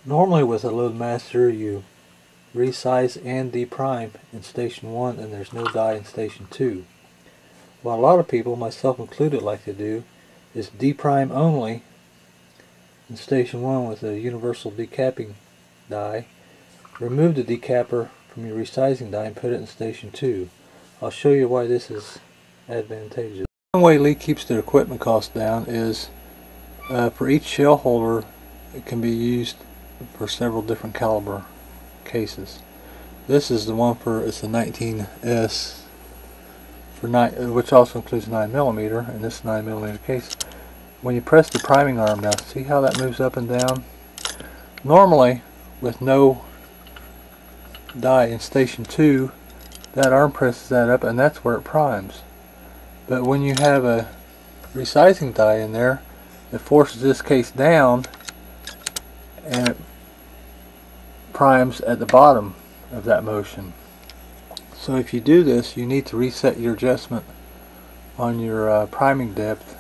Normally with a Loadmaster you resize and deprime in station 1 and there's no die in station 2. What a lot of people, myself included, like to do is deprime only in station 1 with a universal decapping die, remove the decapper from your resizing die and put it in station 2. I'll show you why this is advantageous. One way Lee keeps their equipment costs down is for each shell holder it can be used for several different caliber cases. This is the one for, it's a 19S for which also includes 9mm, and this 9mm case. When you press the priming arm down, see how that moves up and down? Normally with no die in station 2, that arm presses that up and that's where it primes. But when you have a resizing die in there, it forces this case down and it primes at the bottom of that motion. So if you do this, you need to reset your adjustment on your priming depth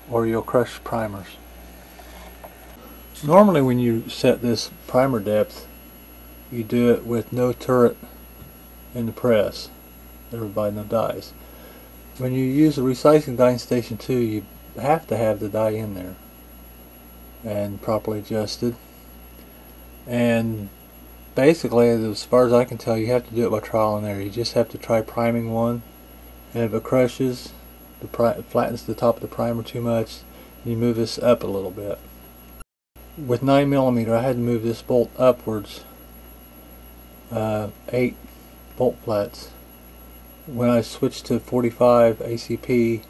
or you'll crush primers. Normally when you set this primer depth, you do it with no turret in the press, thereby no dies. When you use a resizing die in station 2, you have to have the die in there and properly adjusted. And basically, as far as I can tell, you have to do it by trial and error. You just have to try priming one, and if it crushes, flattens the top of the primer too much, you move this up a little bit. With 9mm, I had to move this bolt upwards 8 bolt flats. When I switched to 45 ACP,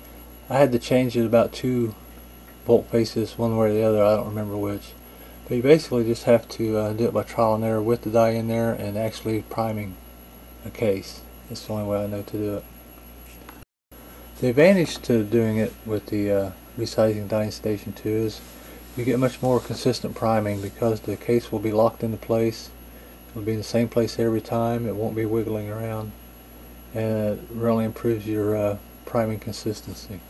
I had to change it about 2 bolt faces, one way or the other, I don't remember which. But you basically just have to do it by trial and error with the die in there and actually priming a case. That's the only way I know to do it. The advantage to doing it with the resizing die in station 2 is you get much more consistent priming because the case will be locked into place. It'll be in the same place every time. It won't be wiggling around, and it really improves your priming consistency.